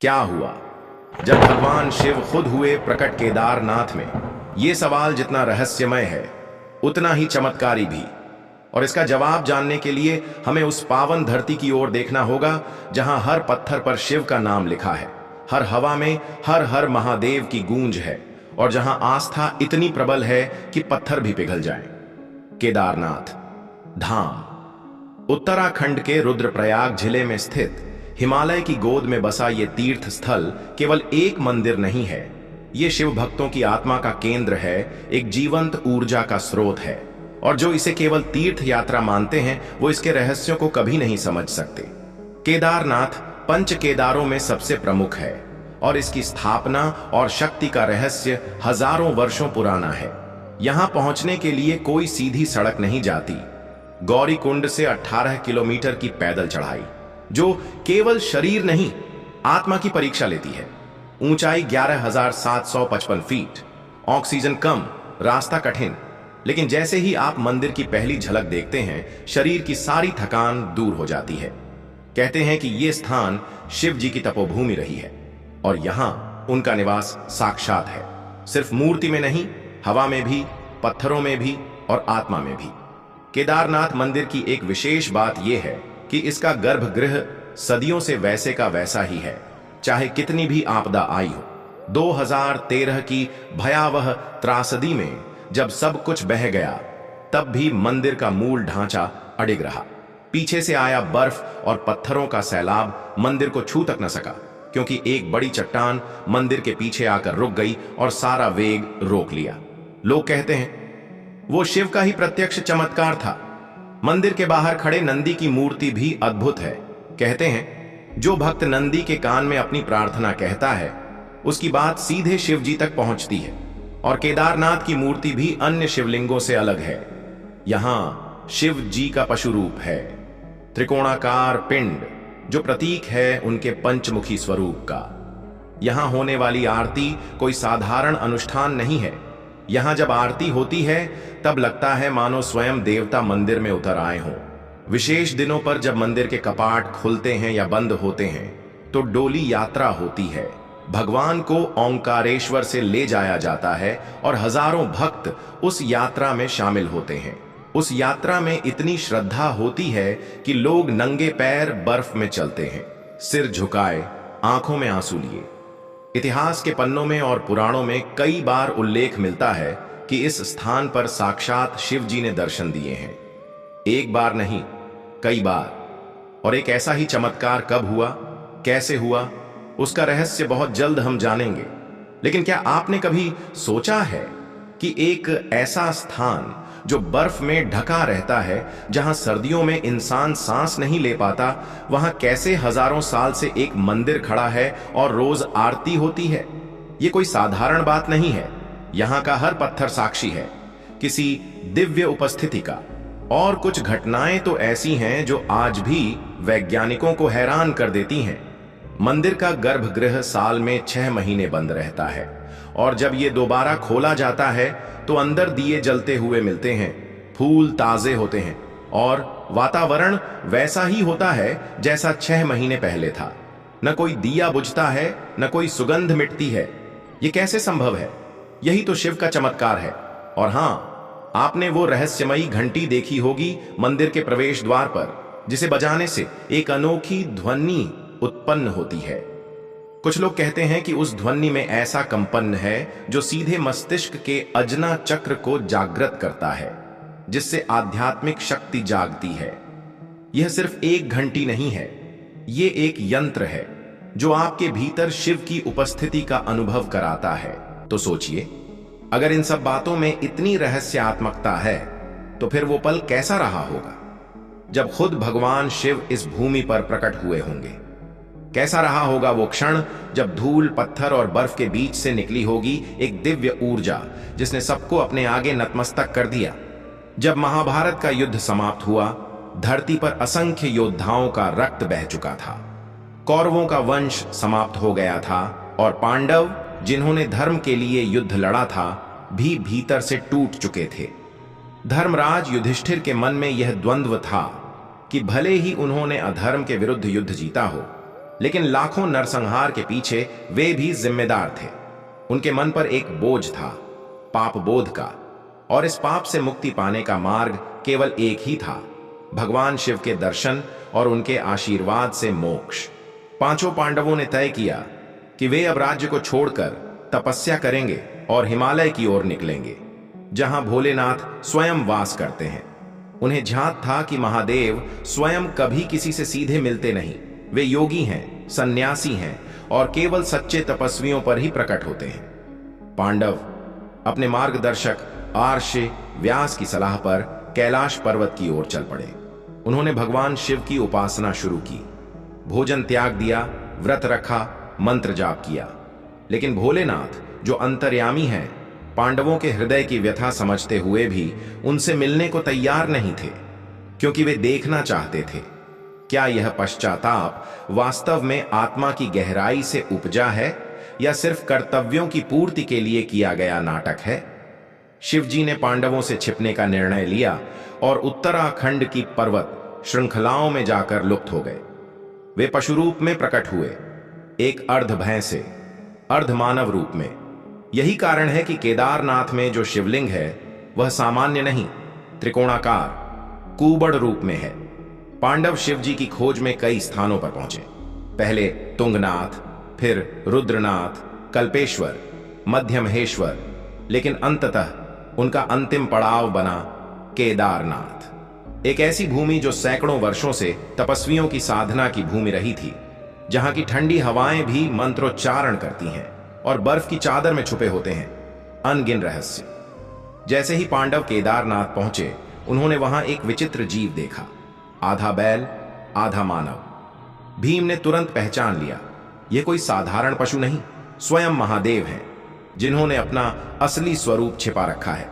क्या हुआ जब भगवान शिव खुद हुए प्रकट केदारनाथ में? ये सवाल जितना रहस्यमय है उतना ही चमत्कारी भी। और इसका जवाब जानने के लिए हमें उस पावन धरती की ओर देखना होगा जहां हर पत्थर पर शिव का नाम लिखा है, हर हवा में हर हर महादेव की गूंज है, और जहां आस्था इतनी प्रबल है कि पत्थर भी पिघल जाएं। केदारनाथ धाम उत्तराखंड के रुद्रप्रयाग जिले में स्थित हिमालय की गोद में बसा ये तीर्थ स्थल केवल एक मंदिर नहीं है, ये शिव भक्तों की आत्मा का केंद्र है, एक जीवंत ऊर्जा का स्रोत है। और जो इसे केवल तीर्थ यात्रा मानते हैं वो इसके रहस्यों को कभी नहीं समझ सकते। केदारनाथ पंच केदारों में सबसे प्रमुख है और इसकी स्थापना और शक्ति का रहस्य हजारों वर्षों पुराना है। यहां पहुंचने के लिए कोई सीधी सड़क नहीं जाती। गौरीकुंड से 18 किलोमीटर की पैदल चढ़ाई, जो केवल शरीर नहीं आत्मा की परीक्षा लेती है। ऊंचाई 11,755 फीट, ऑक्सीजन कम, रास्ता कठिन, लेकिन जैसे ही आप मंदिर की पहली झलक देखते हैं शरीर की सारी थकान दूर हो जाती है। कहते हैं कि यह स्थान शिव जी की तपोभूमि रही है और यहां उनका निवास साक्षात है, सिर्फ मूर्ति में नहीं, हवा में भी, पत्थरों में भी और आत्मा में भी। केदारनाथ मंदिर की एक विशेष बात यह है कि इसका गर्भगृह सदियों से वैसे का वैसा ही है, चाहे कितनी भी आपदा आई हो। 2013 की भयावह त्रासदी में जब सब कुछ बह गया तब भी मंदिर का मूल ढांचा अडिग रहा। पीछे से आया बर्फ और पत्थरों का सैलाब मंदिर को छू तक न सका, क्योंकि एक बड़ी चट्टान मंदिर के पीछे आकर रुक गई और सारा वेग रोक लिया। लोग कहते हैं वो शिव का ही प्रत्यक्ष चमत्कार था। मंदिर के बाहर खड़े नंदी की मूर्ति भी अद्भुत है। कहते हैं जो भक्त नंदी के कान में अपनी प्रार्थना कहता है उसकी बात सीधे शिव जी तक पहुंचती है। और केदारनाथ की मूर्ति भी अन्य शिवलिंगों से अलग है। यहां शिव जी का पशु रूप है, त्रिकोणाकार पिंड, जो प्रतीक है उनके पंचमुखी स्वरूप का। यहां होने वाली आरती कोई साधारण अनुष्ठान नहीं है। यहां जब आरती होती है तब लगता है मानो स्वयं देवता मंदिर में उतर आए हों। विशेष दिनों पर जब मंदिर के कपाट खुलते हैं या बंद होते हैं तो डोली यात्रा होती है। भगवान को ओंकारेश्वर से ले जाया जाता है और हजारों भक्त उस यात्रा में शामिल होते हैं। उस यात्रा में इतनी श्रद्धा होती है कि लोग नंगे पैर बर्फ में चलते हैं, सिर झुकाए, आंखों में आंसू लिए। इतिहास के पन्नों में और पुराणों में कई बार उल्लेख मिलता है कि इस स्थान पर साक्षात शिव जी ने दर्शन दिए हैं। एक बार नहीं, कई बार। और एक ऐसा ही चमत्कार कब हुआ, कैसे हुआ, उसका रहस्य बहुत जल्द हम जानेंगे। लेकिन क्या आपने कभी सोचा है कि एक ऐसा स्थान जो बर्फ में ढका रहता है, जहां सर्दियों में इंसान सांस नहीं ले पाता, वहां कैसे हजारों साल से एक मंदिर खड़ा है और रोज आरती होती है? यह कोई साधारण बात नहीं है। यहां का हर पत्थर साक्षी है किसी दिव्य उपस्थिति का। और कुछ घटनाएं तो ऐसी हैं जो आज भी वैज्ञानिकों को हैरान कर देती हैं। मंदिर का गर्भगृह साल में 6 महीने बंद रहता है और जब ये दोबारा खोला जाता है तो अंदर दिए जलते हुए मिलते हैं, फूल ताजे होते हैं और वातावरण वैसा ही होता है जैसा 6 महीने पहले था। न कोई दिया बुझता है, न कोई सुगंध मिटती है। ये कैसे संभव है? यही तो शिव का चमत्कार है। और हां, आपने वो रहस्यमयी घंटी देखी होगी मंदिर के प्रवेश द्वार पर, जिसे बजाने से एक अनोखी ध्वनि उत्पन्न होती है। कुछ लोग कहते हैं कि उस ध्वनि में ऐसा कंपन है जो सीधे मस्तिष्क के अजना चक्र को जागृत करता है, जिससे आध्यात्मिक शक्ति जागती है। यह सिर्फ एक घंटी नहीं है, यह एक यंत्र है जो आपके भीतर शिव की उपस्थिति का अनुभव कराता है। तो सोचिए, अगर इन सब बातों में इतनी रहस्यात्मकता है तो फिर वो पल कैसा रहा होगा जब खुद भगवान शिव इस भूमि पर प्रकट हुए होंगे? कैसा रहा होगा वो क्षण जब धूल, पत्थर और बर्फ के बीच से निकली होगी एक दिव्य ऊर्जा जिसने सबको अपने आगे नतमस्तक कर दिया? जब महाभारत का युद्ध समाप्त हुआ, धरती पर असंख्य योद्धाओं का रक्त बह चुका था, कौरवों का वंश समाप्त हो गया था और पांडव, जिन्होंने धर्म के लिए युद्ध लड़ा था, भी भीतर से टूट चुके थे। धर्मराज युधिष्ठिर के मन में यह द्वंद्व था कि भले ही उन्होंने अधर्म के विरुद्ध युद्ध जीता हो, लेकिन लाखों नरसंहार के पीछे वे भी जिम्मेदार थे। उनके मन पर एक बोझ था, पाप बोध का, और इस पाप से मुक्ति पाने का मार्ग केवल एक ही था, भगवान शिव के दर्शन और उनके आशीर्वाद से मोक्ष। पांचों पांडवों ने तय किया कि वे अब राज्य को छोड़कर तपस्या करेंगे और हिमालय की ओर निकलेंगे, जहां भोलेनाथ स्वयं वास करते हैं। उन्हें झांक था कि महादेव स्वयं कभी किसी से सीधे मिलते नहीं, वे योगी हैं, सन्यासी हैं और केवल सच्चे तपस्वियों पर ही प्रकट होते हैं। पांडव अपने मार्गदर्शक आर्षि व्यास की सलाह पर कैलाश पर्वत की ओर चल पड़े। उन्होंने भगवान शिव की उपासना शुरू की, भोजन त्याग दिया, व्रत रखा, मंत्र जाप किया। लेकिन भोलेनाथ जो अंतर्यामी हैं, पांडवों के हृदय की व्यथा समझते हुए भी उनसे मिलने को तैयार नहीं थे, क्योंकि वे देखना चाहते थे क्या यह पश्चाताप वास्तव में आत्मा की गहराई से उपजा है या सिर्फ कर्तव्यों की पूर्ति के लिए किया गया नाटक है। शिवजी ने पांडवों से छिपने का निर्णय लिया और उत्तराखंड की पर्वत श्रृंखलाओं में जाकर लुप्त हो गए। वे पशु रूप में प्रकट हुए, एक अर्ध भैंस से, अर्ध मानव रूप में। यही कारण है कि केदारनाथ में जो शिवलिंग है वह सामान्य नहीं, त्रिकोणाकार कुबड़ रूप में है। पांडव शिवजी की खोज में कई स्थानों पर पहुंचे, पहले तुंगनाथ, फिर रुद्रनाथ, कल्पेश्वर, मध्यमहेश्वर, लेकिन अंततः उनका अंतिम पड़ाव बना केदारनाथ, एक ऐसी भूमि जो सैकड़ों वर्षों से तपस्वियों की साधना की भूमि रही थी, जहां की ठंडी हवाएं भी मंत्रोच्चारण करती हैं और बर्फ की चादर में छुपे होते हैं अनगिन रहस्य। जैसे ही पांडव केदारनाथ पहुंचे, उन्होंने वहां एक विचित्र जीव देखा, आधा बैल आधा मानव। भीम ने तुरंत पहचान लिया, यह कोई साधारण पशु नहीं, स्वयं महादेव हैं, जिन्होंने अपना असली स्वरूप छिपा रखा है।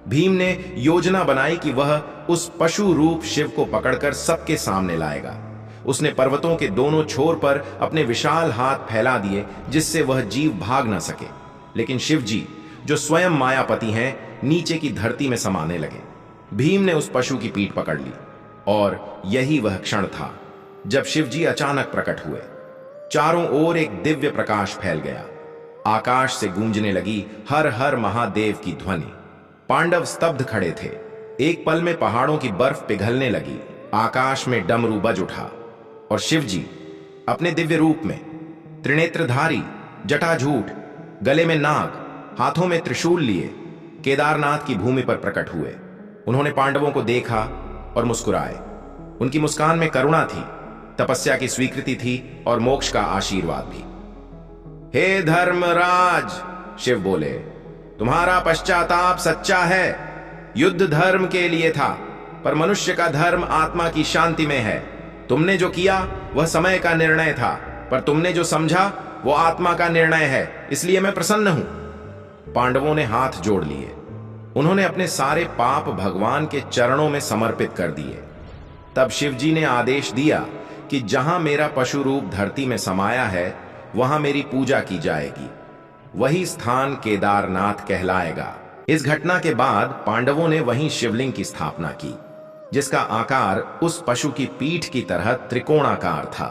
भीम ने योजना बनाई कि वह उस पशु रूप शिव को पकड़कर सबके सामने लाएगा। उसने पर्वतों के दोनों छोर पर अपने विशाल हाथ फैला दिए, जिससे वह जीव भाग न सके। लेकिन शिवजी, जो स्वयं मायापति हैं, नीचे की धरती में समाने लगे। भीम ने उस पशु की पीठ पकड़ ली, और यही वह क्षण था जब शिवजी अचानक प्रकट हुए। चारों ओर एक दिव्य प्रकाश फैल गया, आकाश से गूंजने लगी हर हर महादेव की ध्वनि। पांडव स्तब्ध खड़े थे। एक पल में पहाड़ों की बर्फ पिघलने लगी, आकाश में डमरू बज उठा, और शिवजी अपने दिव्य रूप में, त्रिनेत्रधारी, जटाजूट, गले में नाग, हाथों में त्रिशूल लिए, केदारनाथ की भूमि पर प्रकट हुए। उन्होंने पांडवों को देखा और मुस्कुराए। उनकी मुस्कान में करुणा थी, तपस्या की स्वीकृति थी और मोक्ष का आशीर्वाद भी। हे धर्मराज, शिव बोले, तुम्हारा पश्चाताप सच्चा है। युद्ध धर्म के लिए था, पर मनुष्य का धर्म आत्मा की शांति में है। तुमने जो किया वह समय का निर्णय था, पर तुमने जो समझा वो आत्मा का निर्णय है, इसलिए मैं प्रसन्न हूं। पांडवों ने हाथ जोड़ लिए। उन्होंने अपने सारे पाप भगवान के चरणों में समर्पित कर दिए। तब शिवजी ने आदेश दिया कि जहां मेरा पशु रूप धरती में समाया है, वहां मेरी पूजा की जाएगी। वही स्थान केदारनाथ कहलाएगा। इस घटना के बाद पांडवों ने वहीं शिवलिंग की स्थापना की, जिसका आकार उस पशु की पीठ की तरह त्रिकोणाकार था,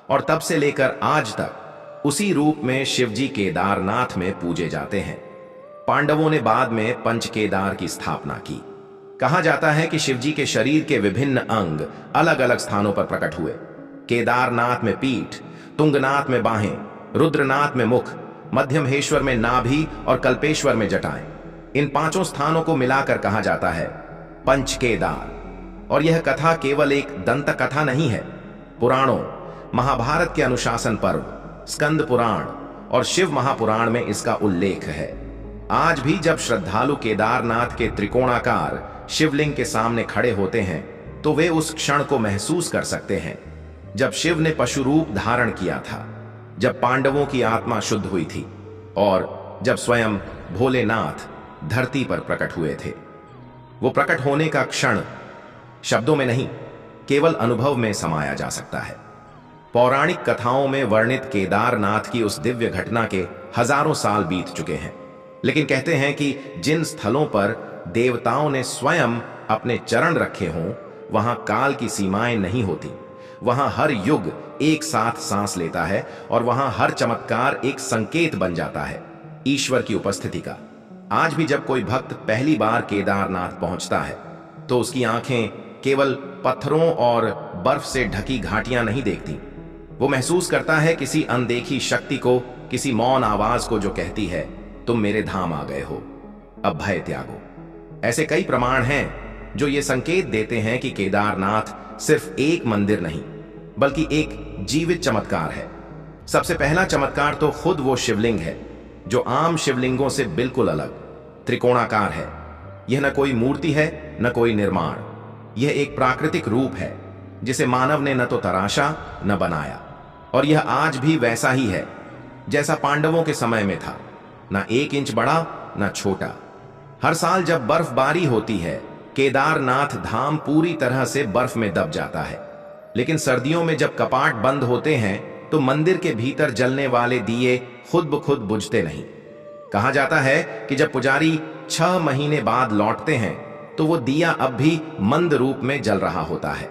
और तब से लेकर आज तक उसी रूप में शिवजी केदारनाथ में पूजे जाते हैं। पांडवों ने बाद में पंचकेदार की स्थापना की। कहा जाता है कि शिवजी के शरीर के विभिन्न अंग अलग अलग स्थानों पर प्रकट हुए। केदारनाथ में पीठ, तुंगनाथ में बाहें, रुद्रनाथ में मुख, मध्यमहेश्वर में नाभि और कल्पेश्वर में जटाएं। इन पांचों स्थानों को मिलाकर कहा जाता है पंचकेदार। और यह कथा केवल एक दंत कथा नहीं है। पुराणों, महाभारत के अनुशासन पर्व, स्कंद पुराण और शिव महापुराण में इसका उल्लेख है। आज भी जब श्रद्धालु केदारनाथ के त्रिकोणाकार शिवलिंग के सामने खड़े होते हैं, तो वे उस क्षण को महसूस कर सकते हैं जब शिव ने पशु रूप धारण किया था, जब पांडवों की आत्मा शुद्ध हुई थी, और जब स्वयं भोलेनाथ धरती पर प्रकट हुए थे। वो प्रकट होने का क्षण शब्दों में नहीं, केवल अनुभव में समाया जा सकता है। पौराणिक कथाओं में वर्णित केदारनाथ की उस दिव्य घटना के हजारों साल बीत चुके हैं, लेकिन कहते हैं कि जिन स्थलों पर देवताओं ने स्वयं अपने चरण रखे हों, वहां काल की सीमाएं नहीं होती। वहां हर युग एक साथ सांस लेता है और वहां हर चमत्कार एक संकेत बन जाता है ईश्वर की उपस्थिति का। आज भी जब कोई भक्त पहली बार केदारनाथ पहुंचता है तो उसकी आंखें केवल पत्थरों और बर्फ से ढकी घाटियां नहीं देखती। वो महसूस करता है किसी अनदेखी शक्ति को, किसी मौन आवाज को जो कहती है, तुम मेरे धाम आ गए हो, अब भय त्यागो। ऐसे कई प्रमाण हैं जो ये संकेत देते हैं कि केदारनाथ सिर्फ एक मंदिर नहीं बल्कि एक जीवित चमत्कार है। सबसे पहला चमत्कार तो खुद वो शिवलिंग है जो आम शिवलिंगों से बिल्कुल अलग त्रिकोणाकार है। यह न कोई मूर्ति है न कोई निर्माण, यह एक प्राकृतिक रूप है जिसे मानव ने न तो तराशा न बनाया, और यह आज भी वैसा ही है जैसा पांडवों के समय में था, न 1 इंच बड़ा न छोटा। हर साल जब बर्फबारी होती है केदारनाथ धाम पूरी तरह से बर्फ में दब जाता है, लेकिन सर्दियों में जब कपाट बंद होते हैं तो मंदिर के भीतर जलने वाले दिए खुद ब खुद बुझते नहीं। कहा जाता है कि जब पुजारी 6 महीने बाद लौटते हैं तो वो दिया अब भी मंद रूप में जल रहा होता है,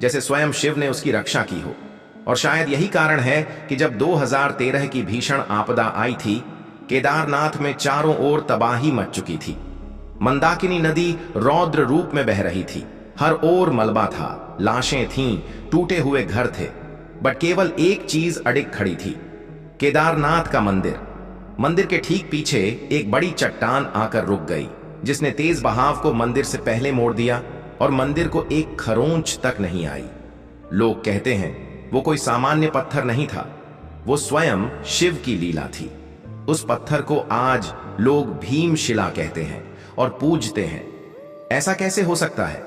जैसे स्वयं शिव ने उसकी रक्षा की हो। और शायद यही कारण है कि जब 2013 की भीषण आपदा आई थी, केदारनाथ में चारों ओर तबाही मच चुकी थी। मंदाकिनी नदी रौद्र रूप में बह रही थी, हर ओर मलबा था, लाशें थीं, टूटे हुए घर थे, बट केवल एक चीज अडिग खड़ी थी, केदारनाथ का मंदिर। मंदिर के ठीक पीछे एक बड़ी चट्टान आकर रुक गई, जिसने तेज बहाव को मंदिर से पहले मोड़ दिया और मंदिर को एक खरोंच तक नहीं आई। लोग कहते हैं वो कोई सामान्य पत्थर नहीं था, वो स्वयं शिव की लीला थी। उस पत्थर को आज लोग भीमशिला कहते हैं और पूजते हैं। ऐसा कैसे हो सकता है?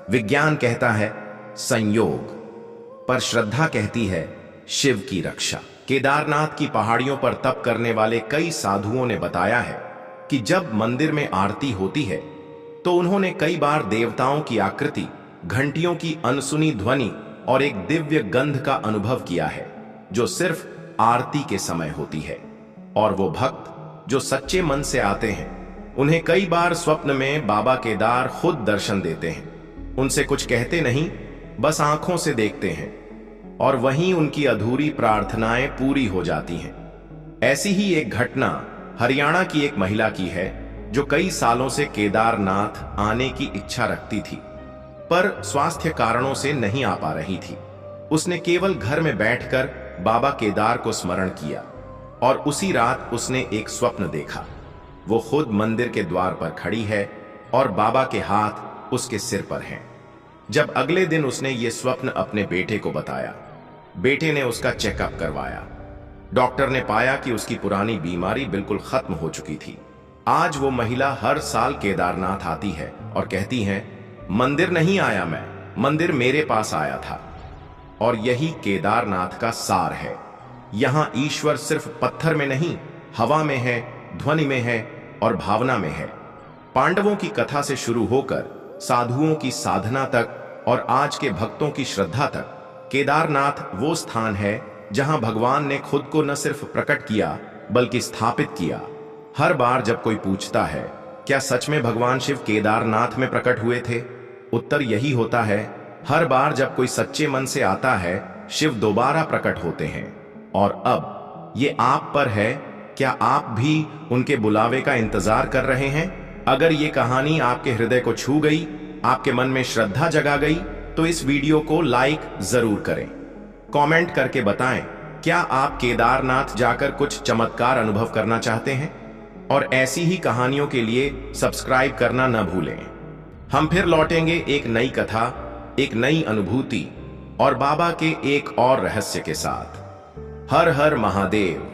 विज्ञान कहता है संयोग, पर श्रद्धा कहती है शिव की रक्षा। केदारनाथ की पहाड़ियों पर तप करने वाले कई साधुओं ने बताया है कि जब मंदिर में आरती होती है तो उन्होंने कई बार देवताओं की आकृति, घंटियों की अनसुनी ध्वनि और एक दिव्य गंध का अनुभव किया है जो सिर्फ आरती के समय होती है। और वो भक्त जो सच्चे मन से आते हैं, उन्हें कई बार स्वप्न में बाबा केदार खुद दर्शन देते हैं। उनसे कुछ कहते नहीं, बस आंखों से देखते हैं और वहीं उनकी अधूरी प्रार्थनाएं पूरी हो जाती हैं। ऐसी ही एक घटना हरियाणा की एक महिला की है जो कई सालों से केदारनाथ आने की इच्छा रखती थी, पर स्वास्थ्य कारणों से नहीं आ पा रही थी। उसने केवल घर में बैठकर बाबा केदार को स्मरण किया और उसी रात उसने एक स्वप्न देखा। वो खुद मंदिर के द्वार पर खड़ी है और बाबा के हाथ उसके सिर पर हैं। जब अगले दिन उसने ये स्वप्न अपने बेटे को बताया, बेटे ने उसका चेकअप करवाया। डॉक्टर ने पाया कि उसकी पुरानी बीमारी बिल्कुल खत्म हो चुकी थी। आज वो महिला हर साल केदारनाथ आती है और कहती है, मंदिर नहीं आया मैं, मंदिर मेरे पास आया था। और यही केदारनाथ का सार है। यहां ईश्वर सिर्फ पत्थर में नहीं, हवा में है, ध्वनि में है और भावना में है। पांडवों की कथा से शुरू होकर साधुओं की साधना तक और आज के भक्तों की श्रद्धा तक, केदारनाथ वो स्थान है जहां भगवान ने खुद को न सिर्फ प्रकट किया बल्कि स्थापित किया। हर बार जब कोई पूछता है क्या सच में भगवान शिव केदारनाथ में प्रकट हुए थे, उत्तर यही होता है, हर बार जब कोई सच्चे मन से आता है शिव दोबारा प्रकट होते हैं। और अब ये आप पर है, क्या आप भी उनके बुलावे का इंतजार कर रहे हैं? अगर ये कहानी आपके हृदय को छू गई, आपके मन में श्रद्धा जगा गई, तो इस वीडियो को लाइक जरूर करें। कमेंट करके बताएं, क्या आप केदारनाथ जाकर कुछ चमत्कार अनुभव करना चाहते हैं? और ऐसी ही कहानियों के लिए सब्सक्राइब करना न भूलें। हम फिर लौटेंगे एक नई कथा, एक नई अनुभूति और बाबा के एक और रहस्य के साथ। हर हर महादेव।